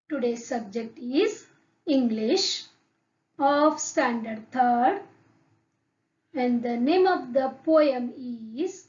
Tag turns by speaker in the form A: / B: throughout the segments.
A: Today's subject is English of Standard 3rd, and the name of the poem is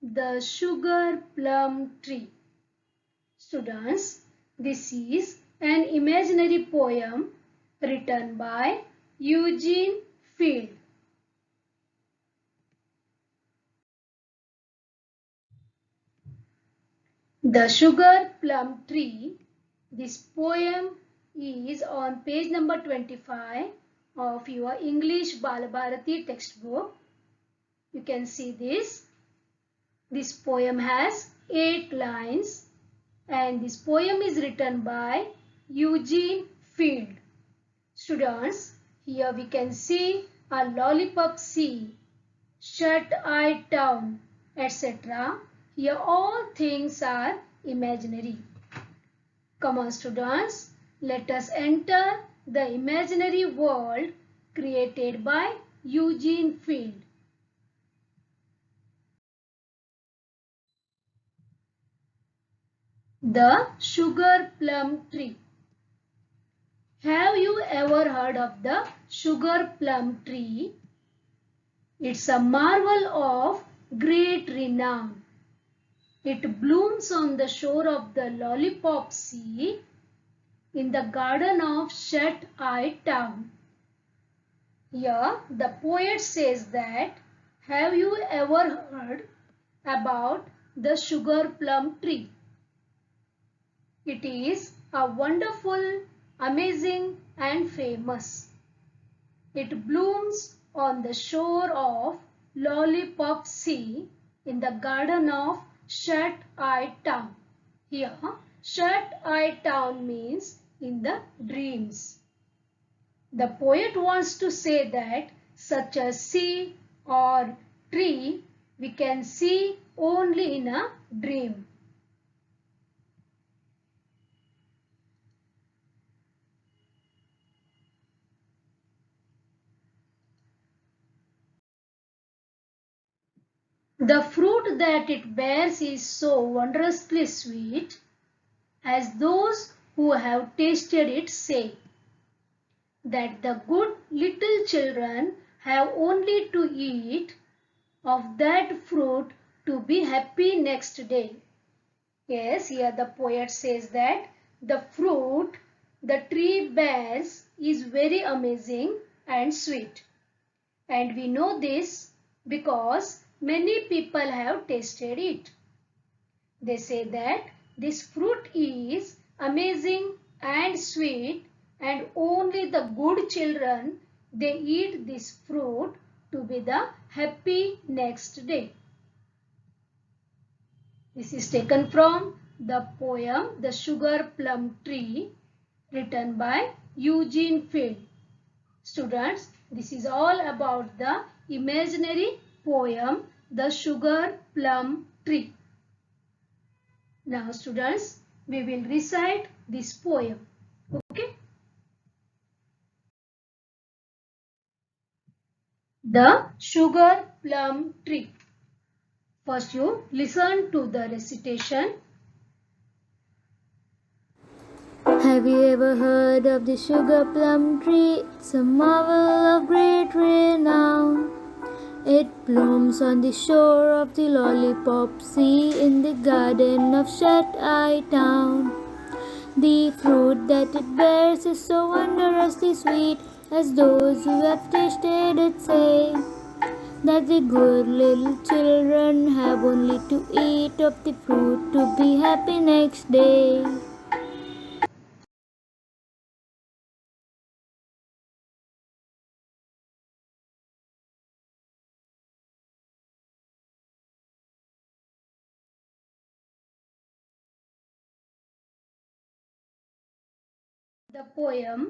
A: The Sugar Plum Tree. Students, this is an imaginary poem written by Eugene Field. The Sugar Plum Tree. This poem is on page number 25 of your English Balabharati textbook. You can see this. This poem has 8 lines and this poem is written by Eugene Field. Students, here we can see a lollipop sea, shut-eye town, etc. Here all things are imaginary. Come on students, let us enter the imaginary world created by Eugene Field. The Sugar Plum Tree. Have you ever heard of the sugar plum tree? It's a marvel of great renown. It blooms on the shore of the Lollipop Sea in the garden of Shut-Eye Town. Here the poet says that, have you ever heard about the sugar plum tree? It is a wonderful, amazing and famous. It blooms on the shore of Lollipop Sea in the garden of Shut-Eye Town. Here, Shut-Eye Town means in the dreams. The poet wants to say that such a sea or tree we can see only in a dream. The fruit that it bears is so wondrously sweet, as those who have tasted it say, that the good little children have only to eat of that fruit to be happy next day. Yes, here the poet says that the fruit the tree bears is very amazing and sweet. And we know this because many people have tasted it. They say that this fruit is amazing and sweet, and only the good children they eat this fruit to be the happy next day. This is taken from the poem The Sugar Plum Tree, written by Eugene Field. Students, this is all about the imaginary poem The Sugar Plum Tree. Now students, we will recite this poem. Okay? The Sugar Plum Tree. First you listen to the recitation.
B: Have you ever heard of the sugar plum tree? It's a marvel of great renown. It blooms on the shore of the Lollipop Sea in the garden of Shut-Eye Town. The fruit that it bears is so wondrously sweet, as those who have tasted it say, that the good little children have only to eat of the fruit to be happy next day.
A: The poem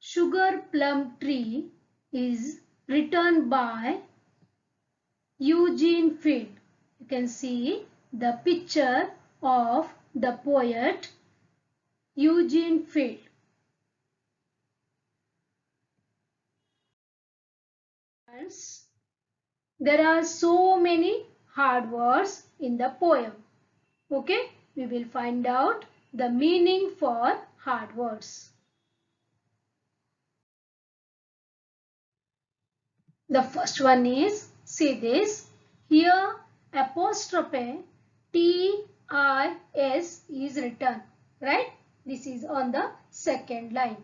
A: Sugar Plum Tree is written by Eugene Field. You can see the picture of the poet Eugene Field. There are so many hard words in the poem. Okay, we will find out the meaning for hard words. The first one is, see this, here apostrophe TIS is written, right? This is on the second line.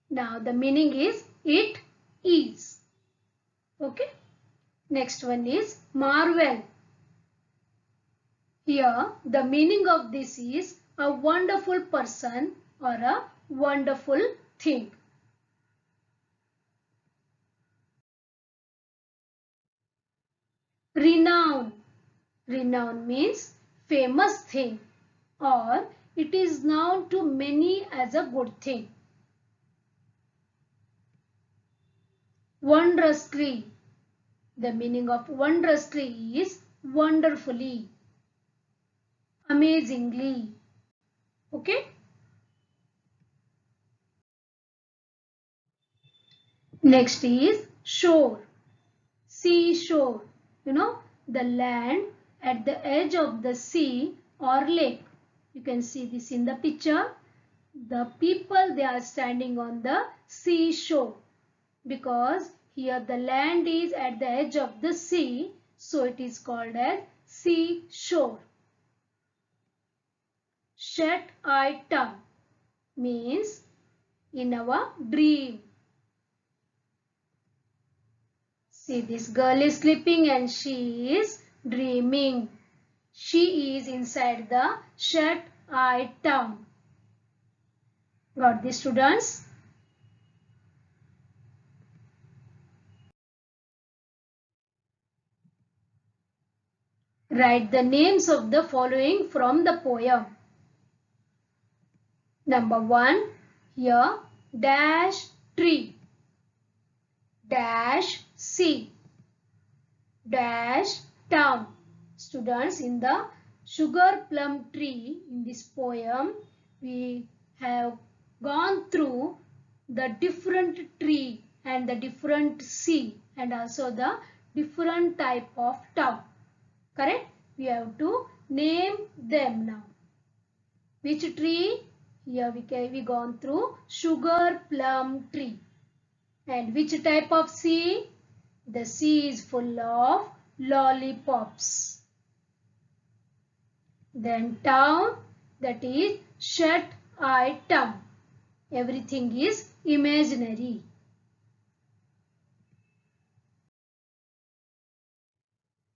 A: Now the meaning is it is. Okay. Next one is marvel. Here the meaning of this is a wonderful person or a wonderful thing. Renown. Renown means famous thing, or it is known to many as a good thing. Wondrously. The meaning of wondrously is wonderfully, amazingly. Okay. Next is shore. Seashore. You know, the land at the edge of the sea or lake. You can see this in the picture. The people, they are standing on the seashore, because here the land is at the edge of the sea, so it is called as seashore. Shut-eye tongue means in our dream. See, this girl is sleeping and she is dreaming. She is inside the shut-eye tongue. Got this, students? Write the names of the following from the poem. Number 1, here, dash tree, dash sea, dash town. Students, in the sugar plum tree, in this poem, we have gone through the different tree and the different sea and also the different type of town. Correct? We have to name them now. Which tree? Here we gone through sugar plum tree. And which type of sea? The sea is full of lollipops. Then town, that is shut-eye town. Everything is imaginary.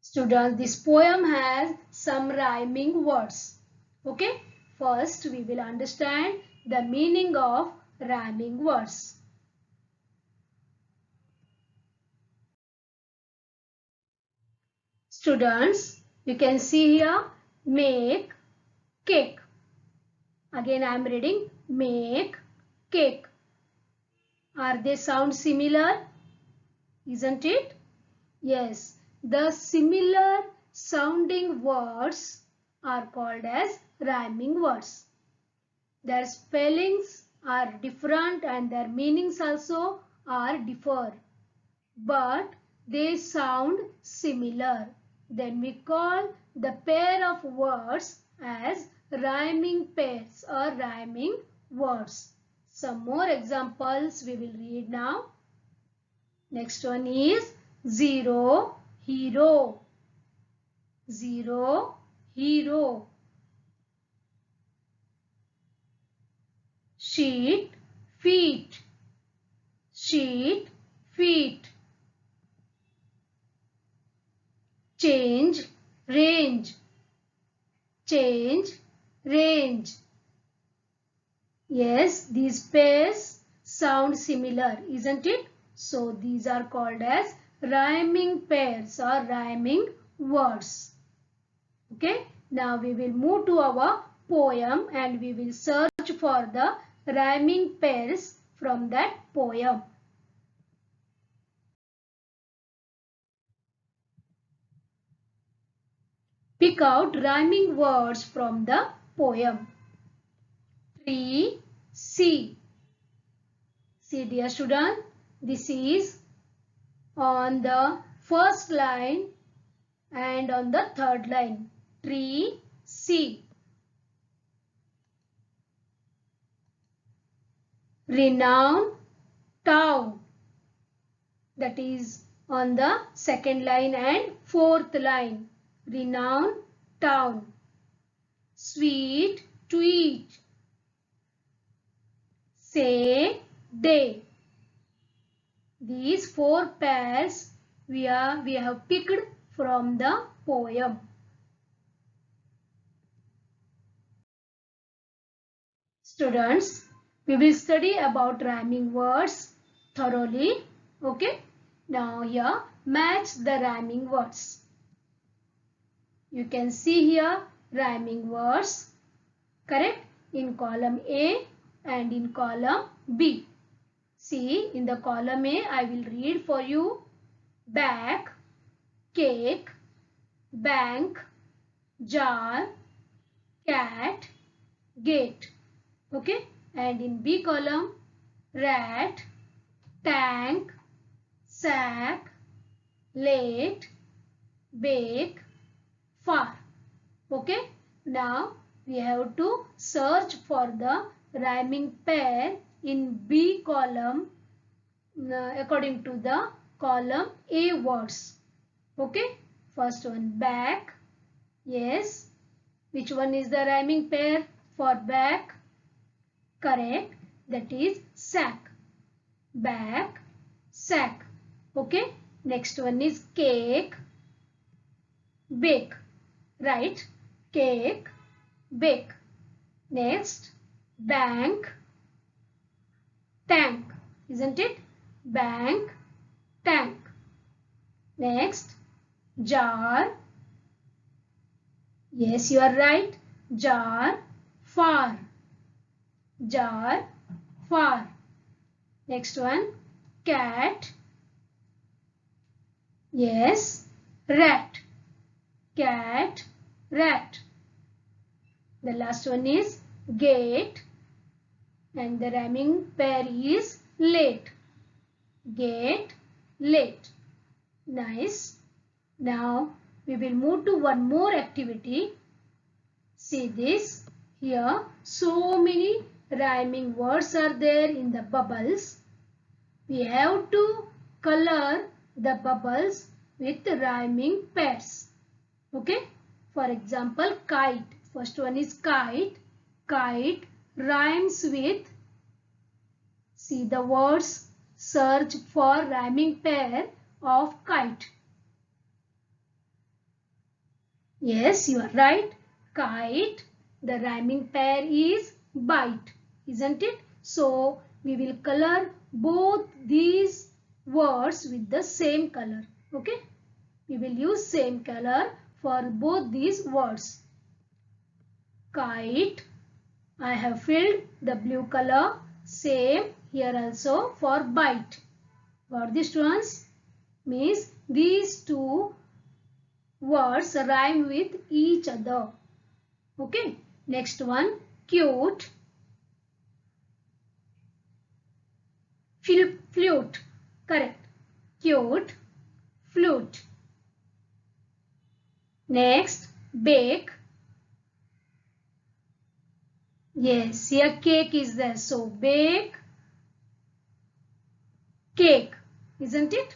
A: Students, this poem has some rhyming words. Okay? First, we will understand the meaning of rhyming words. Students, you can see here, make, cake. Again, I am reading, make, cake. Are they sound similar? Isn't it? Yes, the similar sounding words are called as rhyming words. Their spellings are different and their meanings also are differ, but they sound similar. Then we call the pair of words as rhyming pairs or rhyming words. Some more examples we will read now. Next one is zero, hero. Zero, hero. Sheet, feet. Sheet, feet. Change, range. Change, range. Yes, these pairs sound similar, isn't it? So these are called as rhyming pairs or rhyming words. Okay, now we will move to our poem and we will search for the rhyming pairs from that poem. Pick out rhyming words from the poem. Tree, sea. See, dear student, this is on the first line and on the third line. Tree, sea. renowned town. That is on the second line and fourth line. Renowned town. Sweet tweet. Say day. These four pairs we have picked from the poem. Students, we will study about rhyming words thoroughly. Okay. Now here match the rhyming words. You can see here rhyming words, correct, in column A and in column B. See, in the column A, I will read for you: back, cake, bank, jar, cat, gate. Okay. And in B column, rat, tank, sack, late, bake, far. Okay. Now we have to search for the rhyming pair in B column according to the column A words. Okay. First one, back. Yes. Which one is the rhyming pair for back? Correct. That is sack. Back, sack. Okay. Next one is cake, bake. Right. Cake, bake. Next, bank, tank. Isn't it? Bank, tank. Next, jar. Yes, you are right. Jar, far. Jar, far. Next one, cat. Yes, rat. Cat, rat. The last one is gate, and the rhyming pair is late. Gate, late. Nice. Now we will move to one more activity. See this. Here so many rhyming words are there in the bubbles. We have to color the bubbles with rhyming pairs. Okay. For example, kite. First one is kite. Kite rhymes with, see the words, search for rhyming pair of kite. Yes, you are right. Kite, the rhyming pair is bite, isn't it? So we will color both these words with the same color. Okay. We will use same color for both these words. Kite, I have filled the blue color. Same here also for bite. Got this, students? Means these two words rhyme with each other. Okay. Next one, cute, flute. Correct. Cute, flute. Next, bake. Yes, here cake is there. So bake, cake. Isn't it?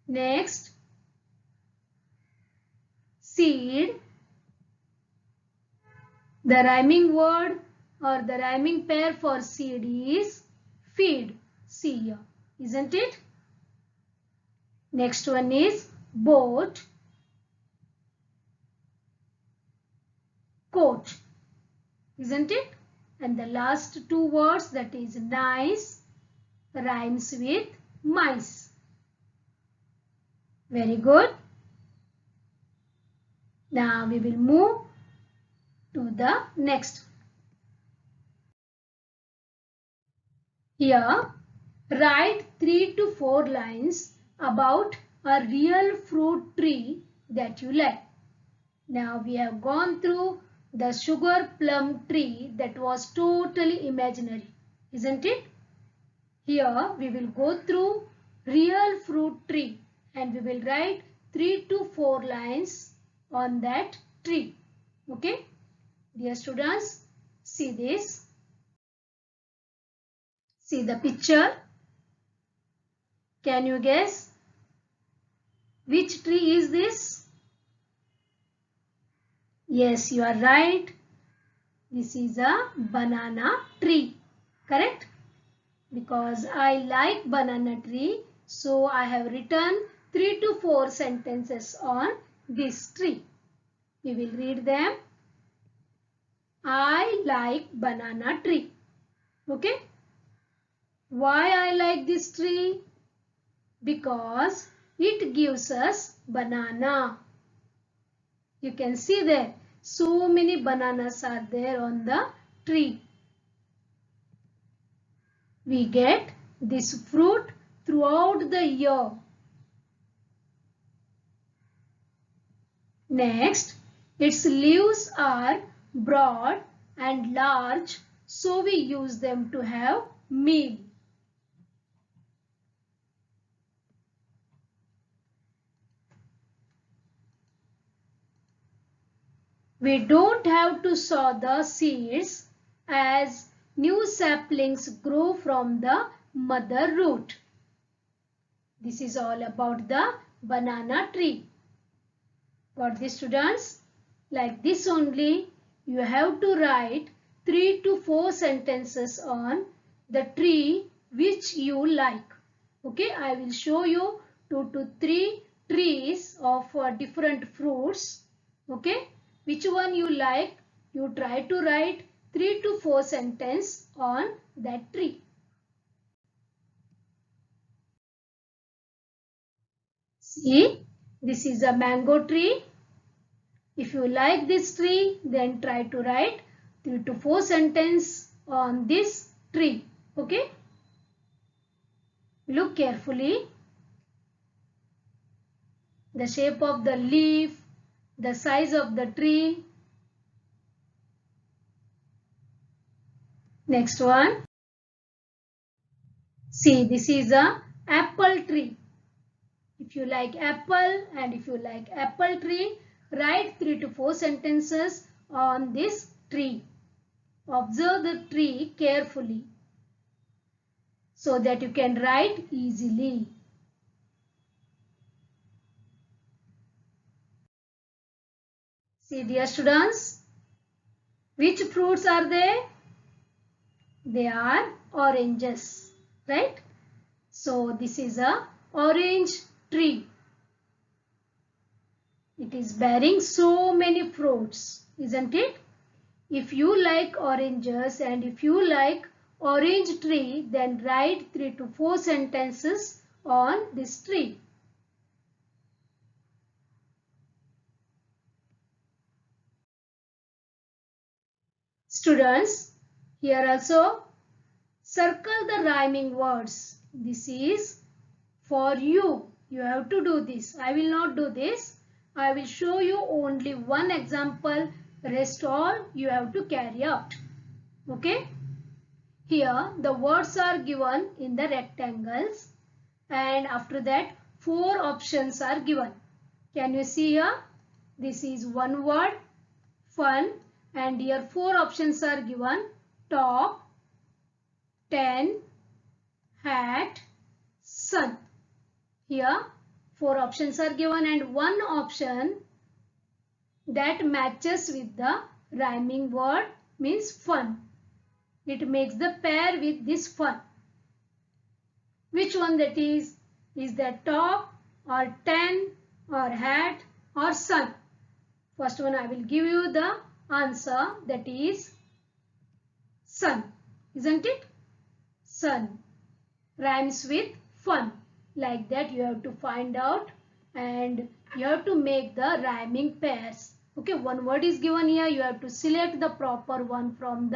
A: Next, seed. The rhyming word or the rhyming pair for seed is feed. See here. Isn't it? Next one is boat, coat. Isn't it? And the last two words, that is nice, rhymes with mice. Very good. Now we will move to the next. Here, write 3 to 4 lines about a real fruit tree that you like. Now we have gone through the sugar plum tree that was totally imaginary, isn't it? Here we will go through real fruit tree and we will write 3 to 4 lines on that tree. Okay? Dear students, see this. See the picture. Can you guess which tree is this? Yes, you are right. This is a banana tree. Correct? Because I like banana tree, so I have written 3 to 4 sentences on this tree. We will read them. I like banana tree. Okay? Why I like this tree? Because it gives us banana. You can see there, so many bananas are there on the tree. We get this fruit throughout the year. Next, its leaves are broad and large, so we use them to have meal. We don't have to sow the seeds as new saplings grow from the mother root. This is all about the banana tree. Got this, students? Like this only, you have to write 3 to 4 sentences on the tree which you like. Okay, I will show you 2 to 3 trees of different fruits. Okay, which one you like, you try to write 3 to 4 sentences on that tree. See, this is a mango tree. If you like this tree, then try to write 3 to 4 sentences on this tree. Okay? Look carefully. The shape of the leaf, the size of the tree. Next one. See, this is a apple tree. If you like apple and if you like apple tree, write 3 to 4 sentences on this tree. Observe the tree carefully so that you can write easily. See, dear students, which fruits are they? They are oranges, right? So this is a orange tree. It is bearing so many fruits, isn't it? If you like oranges and if you like orange tree, then write 3 to 4 sentences on this tree. Students, here also circle the rhyming words. This is for you. You have to do this. I will not do this. I will show you only one example. Rest all you have to carry out. Okay? Here the words are given in the rectangles and after that 4 options are given. Can you see here? This is one word, fun, and here 4 options are given. Top, 10, hat, sun. Here 4 options are given and one option that matches with the rhyming word means fun. It makes the pair with this fun. Which one that is? Is that top or 10 or hat or sun? First one I will give you the answer, that is sun. Isn't it? Sun rhymes with fun. Like that you have to find out and you have to make the rhyming pairs. Okay, one word is given here. You have to select the proper one from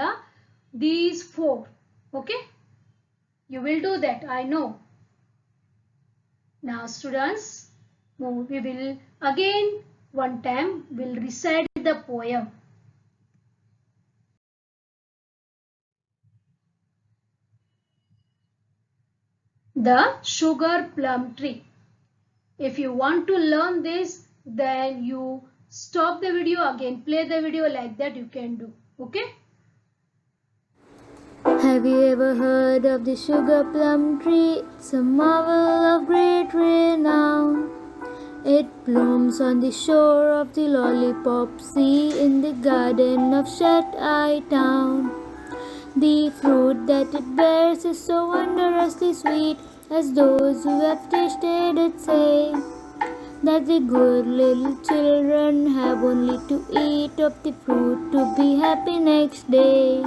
A: these 4. Okay, you will do that, I know. Now students, we will again one time will recite the poem. The sugar plum tree. If you want to learn this, then you stop the video, again play the video, like that you can do. Okay?
B: Have you ever heard of the sugar plum tree? It's a marvel of great renown. It blooms on the shore of the Lollipop Sea in the garden of Shut-Eye Town. The fruit that it bears is so wondrously sweet, as those who have tasted it say, that the good little children have only to eat of the fruit to be happy next day.